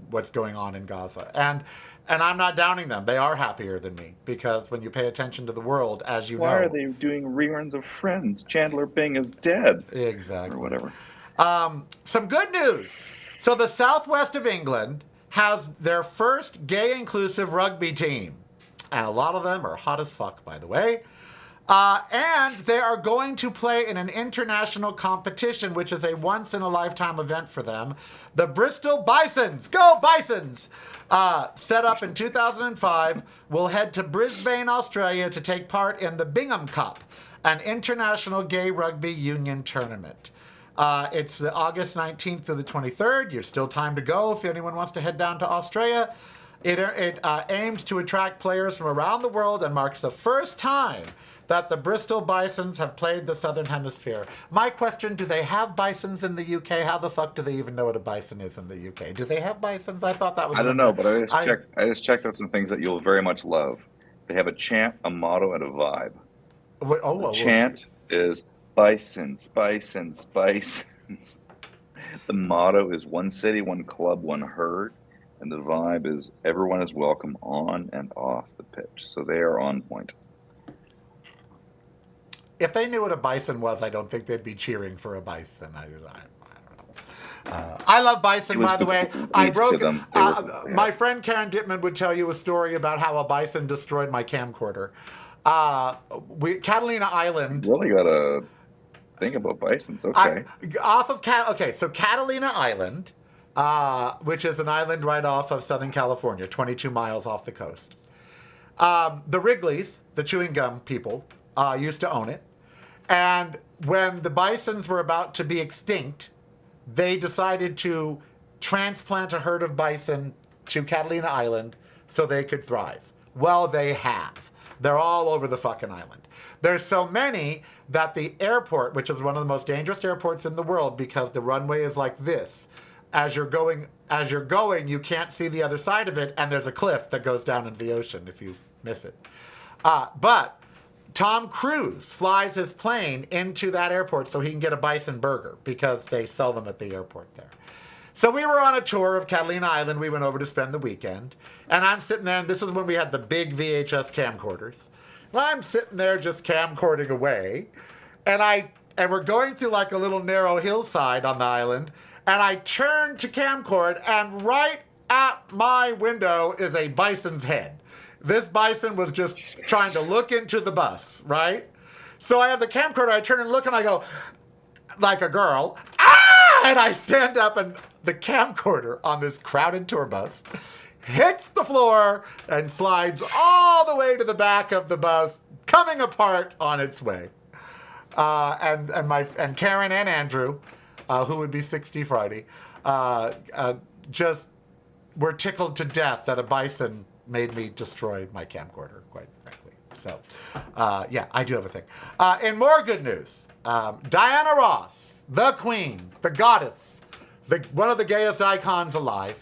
what's going on in Gaza. And I'm not downing them. They are happier than me because when you pay attention to the world, as you know,
why are they doing reruns of Friends? Chandler Bing is dead.
Exactly.
Or whatever.
Some good news. So the southwest of England has their first gay-inclusive rugby team. And a lot of them are hot as fuck, by the way. And they are going to play in an international competition, which is a once-in-a-lifetime event for them. The Bristol Bisons, go Bisons! Set up in 2005, will head to Brisbane, Australia to take part in the Bingham Cup, an international gay rugby union tournament. It's the August 19th through the 23rd. You're still time to go if anyone wants to head down to Australia. It aims to attract players from around the world and marks the first time that the Bristol Bisons have played the Southern Hemisphere. My question, do they have bisons in the UK? How the fuck do they even know what a bison is in the UK? Do they have bisons? I thought that was...
I don't know, but I just checked out some things that you'll very much love. They have a chant, a motto, and a vibe. The chant is bisons, bisons, bisons. The motto is one city, one club, one herd. And the vibe is everyone is welcome on and off the pitch. So they are on point.
If they knew what a bison was, I don't think they'd be cheering for a bison. I don't know. I love bison, by the way. I broke my friend Karen Dittman would tell you a story about how a bison destroyed my camcorder. Catalina Island.
You really got to think about bisons. Okay.
So Catalina Island, which is an island right off of Southern California, 22 miles off the coast. The Wrigleys, the chewing gum people, used to own it. And when the bisons were about to be extinct, they decided to transplant a herd of bison to Catalina Island so they could thrive. Well, they have. They're all over the fucking island. There's so many that the airport, which is one of the most dangerous airports in the world because the runway is like this. As you're going, you can't see the other side of it, and there's a cliff that goes down into the ocean if you miss it. But Tom Cruise flies his plane into that airport so he can get a bison burger because they sell them at the airport there. So we were on a tour of Catalina Island. We went over to spend the weekend. And I'm sitting there, and this is when we had the big VHS camcorders. And I'm sitting there just camcording away. And we're going through like a little narrow hillside on the island. And I turn to camcord, and right at my window is a bison's head. This bison was just trying to look into the bus, right? So I have the camcorder, I turn and look, and I go, like a girl, ah! And I stand up, and the camcorder on this crowded tour bus hits the floor and slides all the way to the back of the bus, coming apart on its way. And Karen and Andrew, who would be 60 Friday, just were tickled to death that a bison made me destroy my camcorder, quite frankly. So, yeah, I do have a thing. In more good news, Diana Ross, the queen, the goddess, one of the gayest icons alive,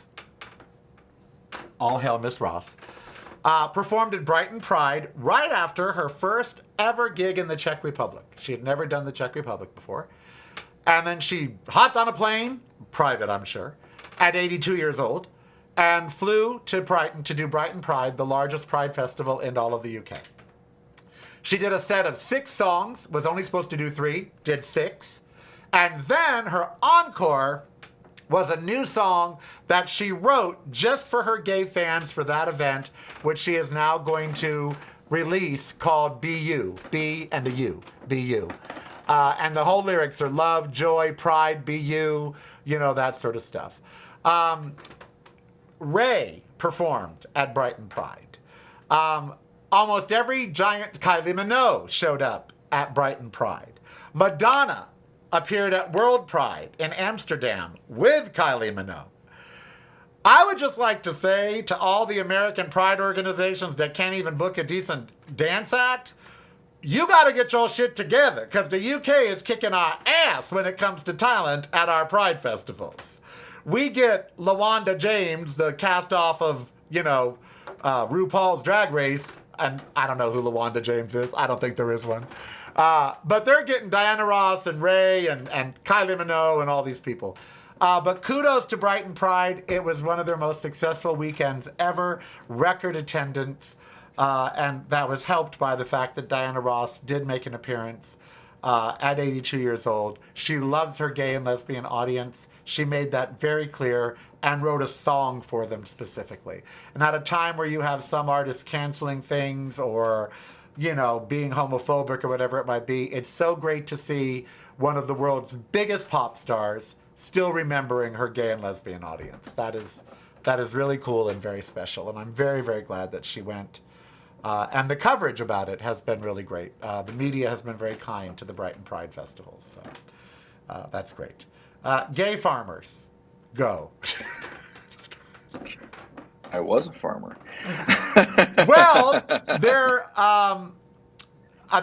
all hail Miss Ross, performed at Brighton Pride right after her first ever gig in the Czech Republic. She had never done the Czech Republic before. And then she hopped on a plane, private I'm sure, at 82 years old, and flew to Brighton to do Brighton Pride, the largest pride festival in all of the UK. She did a set of 6 songs, was only supposed to do 3, did 6. And then her encore was a new song that she wrote just for her gay fans for that event, which she is now going to release, called Be You. B and a U. Be You. And the whole lyrics are love, joy, pride, be you, that sort of stuff. Ray performed at Brighton Pride. Almost every giant Kylie Minogue showed up at Brighton Pride. Madonna appeared at World Pride in Amsterdam with Kylie Minogue. I would just like to say to all the American Pride organizations that can't even book a decent dance act, you got to get your shit together, because the UK is kicking our ass when it comes to talent at our Pride festivals. We get LaWanda James, the cast off of, RuPaul's Drag Race, and I don't know who LaWanda James is. I don't think there is one. But they're getting Diana Ross and Ray and Kylie Minogue and all these people. But kudos to Brighton Pride. It was one of their most successful weekends ever. Record attendance. And that was helped by the fact that Diana Ross did make an appearance at 82 years old. She loves her gay and lesbian audience. She made that very clear and wrote a song for them specifically. And at a time where you have some artists canceling things or, being homophobic or whatever it might be, it's so great to see one of the world's biggest pop stars still remembering her gay and lesbian audience. That is really cool and very special. And I'm very, very glad that she went. And the coverage about it has been really great. The media has been very kind to the Brighton Pride Festival. So that's great. Gay farmers, go.
I was a farmer.
Well,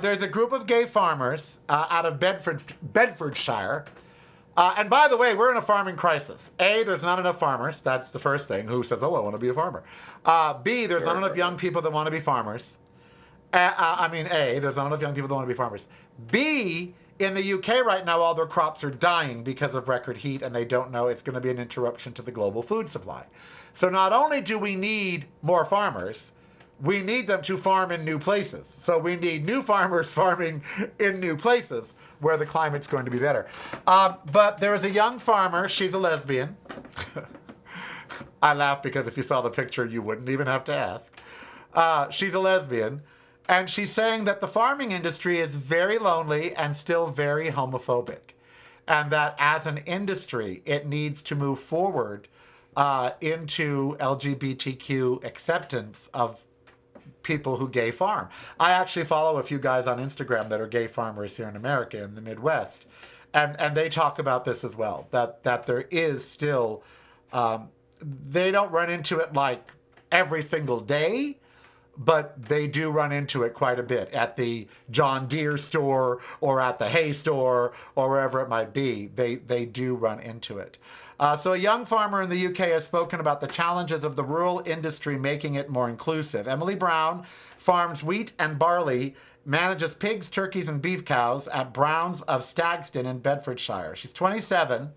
there's a group of gay farmers out of Bedfordshire. And by the way, we're in a farming crisis. A, there's not enough farmers. That's the first thing. Who says, oh, I want to be a farmer? B, there's not enough young people that want to be farmers. A, there's not enough young people that want to be farmers. B, in the UK right now, all their crops are dying because of record heat, and they don't know it's going to be an interruption to the global food supply. So not only do we need more farmers, we need them to farm in new places. So we need new farmers farming in new places where the climate's going to be better. But there is a young farmer. She's a lesbian. I laugh because if you saw the picture, you wouldn't even have to ask. She's a lesbian. And she's saying that the farming industry is very lonely and still very homophobic. And that as an industry, it needs to move forward into LGBTQ acceptance of people who gay farm. I actually follow a few guys on Instagram that are gay farmers here in America, in the Midwest. And they talk about this as well, that there is still, they don't run into it like every single day, but they do run into it quite a bit at the John Deere store or at the hay store or wherever it might be. They do run into it. So a young farmer in the UK has spoken about the challenges of the rural industry making it more inclusive. Emily Brown farms wheat and barley, manages pigs, turkeys, and beef cows at Brown's of Stagston in Bedfordshire. She's 27,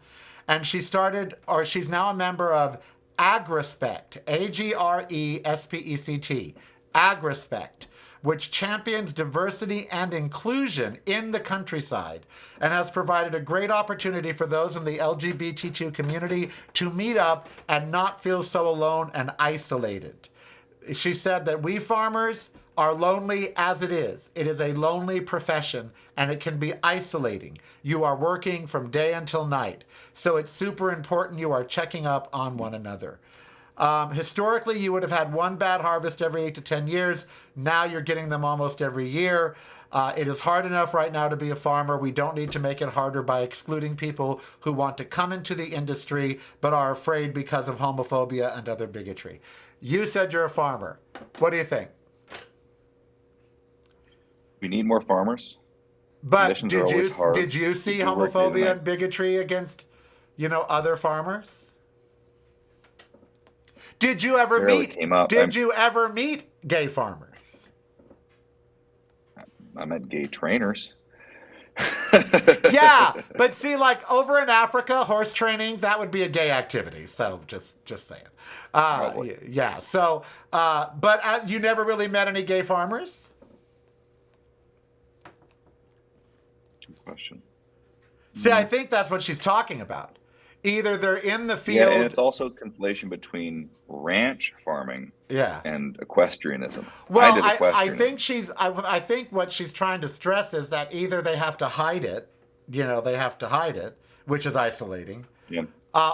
and she's now a member of AgRespect, AgRespect, AgRespect, which champions diversity and inclusion in the countryside and has provided a great opportunity for those in the LGBTQ community to meet up and not feel so alone and isolated. She said that we farmers are lonely as it is. It is a lonely profession and it can be isolating. You are working from day until night. So it's super important you are checking up on one another. Historically, you would have had one bad harvest every 8 to 10 years. Now you're getting them almost every year. It is hard enough right now to be a farmer. We don't need to make it harder by excluding people who want to come into the industry but are afraid because of homophobia and other bigotry. You said you're a farmer. What do you think?
We need more farmers.
But
Conditions are always hard.
did you see
People work day to
homophobia
night.
and bigotry against, other farmers? Did you ever
Barely came up.
Did you ever meet gay farmers?
I met gay trainers.
Yeah, but see, like over in Africa, horse training, that would be a gay activity. So just saying.
Probably.
Yeah. So, but you never really met any gay farmers?
Good question.
See, I think that's what she's talking about. Either they're in the field.
Yeah, and it's also conflation between ranch farming and equestrianism.
Well,
I did equestrianism.
I think what she's trying to stress is that either they have to hide it, which is isolating,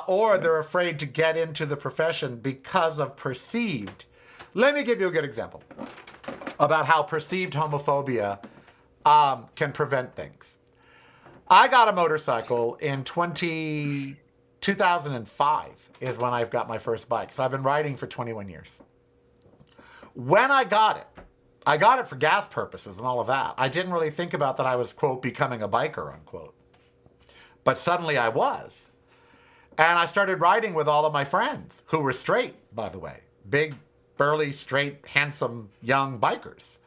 or they're afraid to get into the profession because of perceived. Let me give you a good example. about how perceived homophobia can prevent things. I got a motorcycle in 2005 is when I've got my first bike. So I've been riding for 21 years. When I got it for gas purposes and all of that. I didn't really think about that I was, quote, becoming a biker, unquote. But suddenly I was. And I started riding with all of my friends, who were straight, by the way. Big, burly, straight, handsome, young bikers.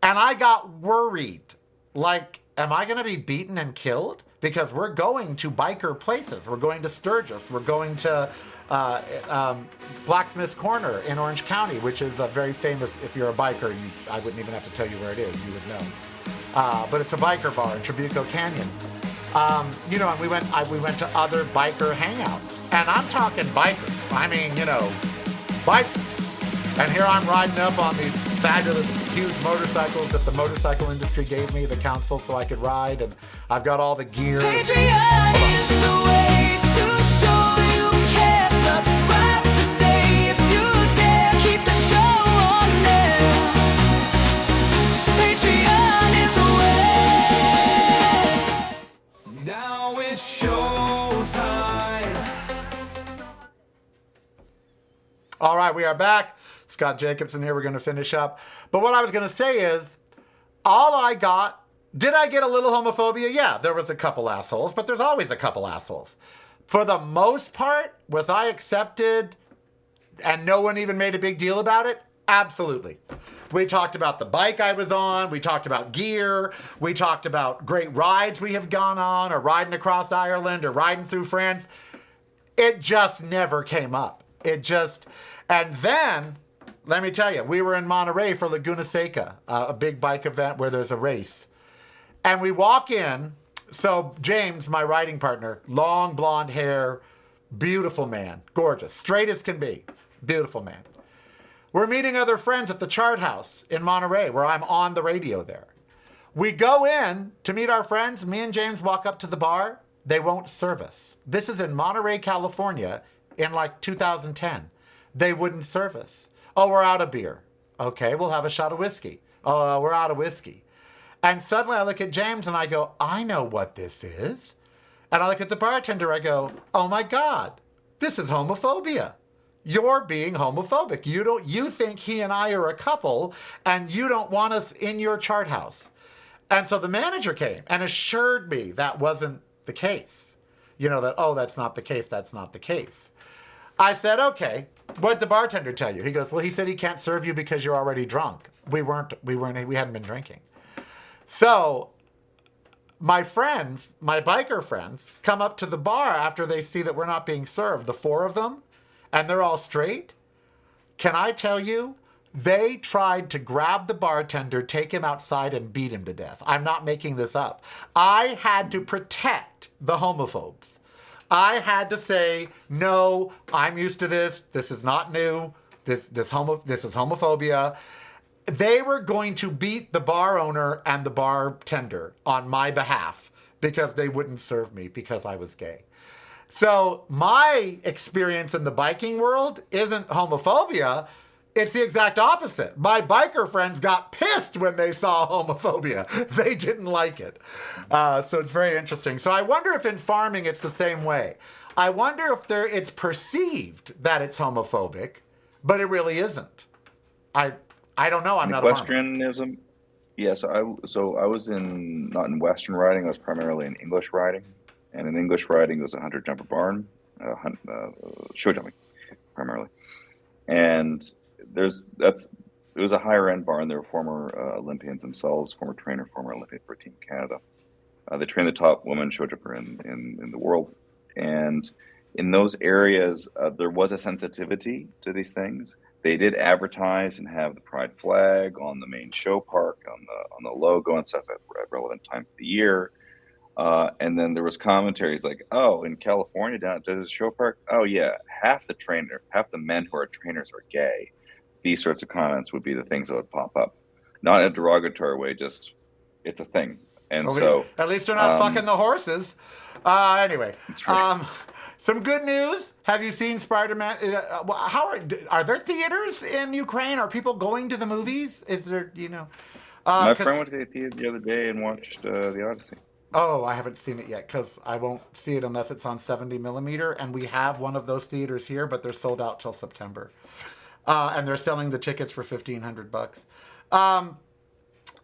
And I got worried. Like, am I going to be beaten and killed? Because we're going to biker places. We're going to Sturgis. We're going to Blacksmith's Corner in Orange County, which is a very famous, if you're a biker, I wouldn't even have to tell you where it is. You would know. But it's a biker bar in Trabuco Canyon. And we went to other biker hangouts. And I'm talking bikers. I mean, bikers. And here I'm riding up on these fabulous, huge motorcycles that the motorcycle industry gave me, the council, so I could ride. And I've got all the gear.
Patreon is the way to show you care. Subscribe today if you dare. Keep the show on there. Patreon is the way. Now it's showtime.
All right, we are back. Scott Jacobson here. We're going to finish up. But what I was going to say is, did I get a little homophobia? Yeah, there was a couple assholes, but there's always a couple assholes. For the most part, was I accepted and no one even made a big deal about it? Absolutely. We talked about the bike I was on. We talked about gear. We talked about great rides we have gone on, or riding across Ireland, or riding through France. It just never came up. And then, let me tell you, we were in Monterey for Laguna Seca, a big bike event where there's a race. And we walk in. So James, my riding partner, long blonde hair, beautiful man, gorgeous, straight as can be, beautiful man. We're meeting other friends at the Chart House in Monterey, where I'm on the radio there. We go in to meet our friends. Me and James walk up to the bar. They won't serve us. This is in Monterey, California in like 2010. They wouldn't serve us. Oh, we're out of beer. Okay, we'll have a shot of whiskey. Oh, we're out of whiskey. And suddenly I look at James and I go, I know what this is. And I look at the bartender, I go, oh my God, this is homophobia. You're being homophobic. You think he and I are a couple and you don't want us in your Chart House. And so the manager came and assured me that wasn't the case. That's not the case, that's not the case. I said, okay, what'd the bartender tell you? He goes, well, he said he can't serve you because you're already drunk. We hadn't been drinking. So my biker friends, come up to the bar after they see that we're not being served, the four of them, and they're all straight. Can I tell you, they tried to grab the bartender, take him outside, and beat him to death. I'm not making this up. I had to protect the homophobes. I had to say, no, I'm used to this. This is not new. This is homophobia. They were going to beat the bar owner and the bartender on my behalf because they wouldn't serve me because I was gay. So my experience in the biking world isn't homophobia. It's the exact opposite. My biker friends got pissed when they saw homophobia. They didn't like it. So it's very interesting. So I wonder if in farming it's the same way. I wonder if it's perceived that it's homophobic, but it really isn't. I don't know. I'm not a farmer.
Equestrianism. Yeah, so I was not in Western riding. I was primarily in English riding, and in English riding it was a hunter jumper barn, show jumping primarily, and it was a higher end barn. There were former Olympians themselves, former Olympian for Team Canada. They trained the top woman show jumper in the world, and in those areas there was a sensitivity to these things. They did advertise and have the pride flag on the main show park, on the logo and stuff at relevant times of the year. And then there was commentaries like, oh, in California down at the show park, oh yeah, half the men who are trainers are gay. These sorts of comments would be the things that would pop up. Not in a derogatory way, just it's a thing. And so
at least they're not fucking the horses. Anyway.
That's right.
Some good news. Have you seen Spider-Man? How are there theaters in Ukraine? Are people going to the movies? Is there,
My friend went to the theater the other day and watched The Odyssey.
Oh, I haven't seen it yet because I won't see it unless it's on 70 millimeter. And we have one of those theaters here, but they're sold out till September. And they're selling the tickets for $1,500.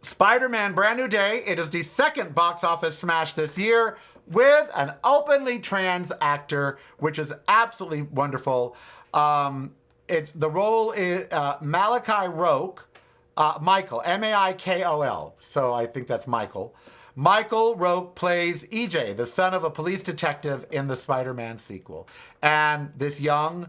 Spider-Man Brand New Day. It is the second box office smash this year with an openly trans actor, which is absolutely wonderful. The role is Malachi Roke, Michael, Maikol. So I think that's Michael. Michael Roke plays EJ, the son of a police detective in the Spider-Man sequel. And this young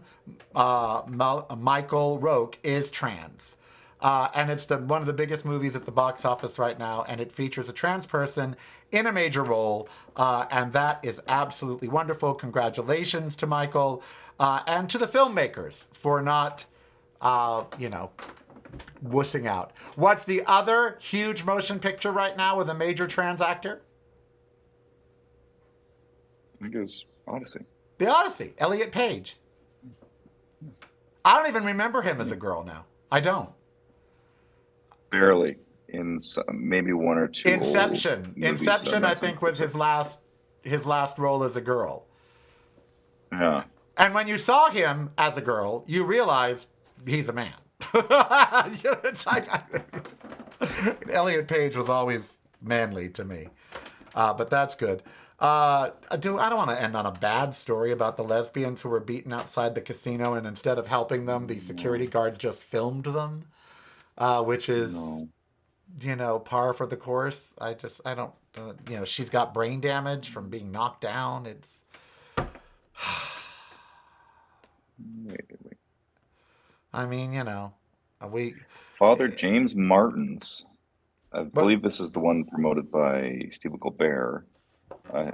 Michael Roke is trans. And it's one of the biggest movies at the box office right now, and it features a trans person in a major role, and that is absolutely wonderful. Congratulations to Michael, and to the filmmakers for not, wussing out. What's the other huge motion picture right now with a major trans actor?
I think it's Odyssey.
The Odyssey, Elliot Page. I don't even remember him as a girl now. I don't.
Barely. In maybe one or two.
Inception. Inception, I think, was his last role as a girl.
Yeah.
And when you saw him as a girl, you realized he's a man. It's like, Elliot Page was always manly to me, but that's good. I don't want to end on a bad story about the lesbians who were beaten outside the casino, and instead of helping them, the security guards just filmed them, which is, par for the course. I don't, she's got brain damage from being knocked down. It's.
Wait.
I mean,
Father James Martins, I believe this is the one promoted by Stephen Colbert,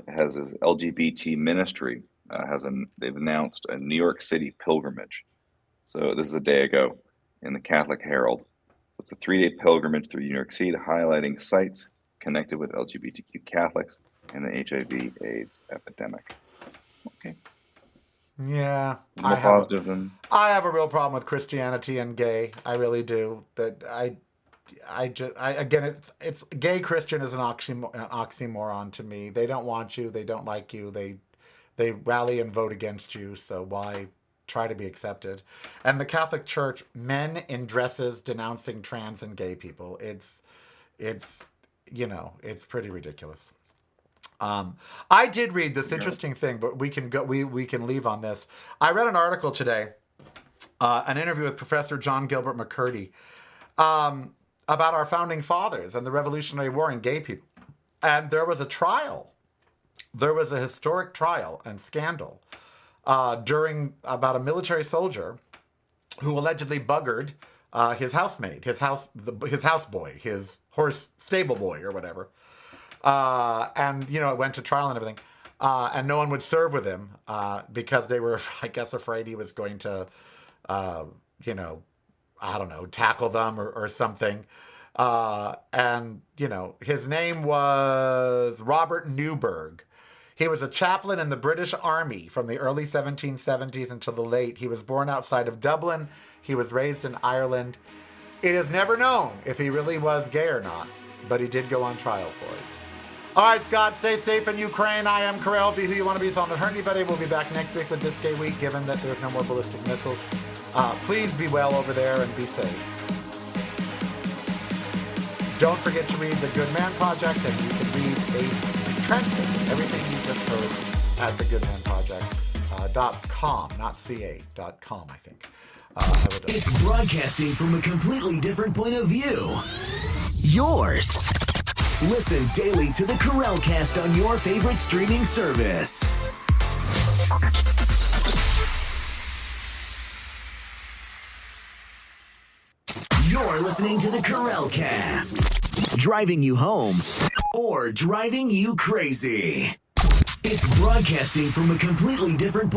has his LGBT ministry. They've announced a New York City pilgrimage. So this is a day ago in the Catholic Herald. It's a 3-day pilgrimage through New York City, highlighting sites connected with LGBTQ Catholics and the HIV/AIDS epidemic. Okay.
Yeah,
More positive than
I have a real problem with Christianity and gay. I really do. That it's gay Christian is an oxymoron to me. They don't want you. They don't like you. They rally and vote against you. So why try to be accepted? And the Catholic Church, men in dresses denouncing trans and gay people. It's pretty ridiculous. I did read this interesting thing, but we can leave on this. I read an article today, an interview with Professor John Gilbert McCurdy, about our founding fathers and the Revolutionary War and gay people. And there was a trial. There was a historic trial and scandal about a military soldier who allegedly buggered his housemaid, his houseboy, his horse stable boy or whatever. And it went to trial and everything. And no one would serve with him because they were, I guess, afraid he was going to, tackle them or something. And his name was Robert Newberg. He was a chaplain in the British Army from the early 1770s until the late. He was born outside of Dublin. He was raised in Ireland. It is never known if he really was gay or not, but he did go on trial for it. All right, Scott, stay safe in Ukraine. I am Karel. Be who you want to be. So don't hurt anybody. We'll be back next week with This Gay Week, given that there's no more ballistic missiles. Please be well over there and be safe. Don't forget to read The Good Man Project, and you can read a transcript of everything you just heard at thegoodmanproject.com, not .ca.com, I think.
It's broadcasting from a completely different point of view. Yours. Listen daily to the Karel Cast on your favorite streaming service. You're listening to the Karel Cast. Driving you home or driving you crazy. It's broadcasting from a completely different point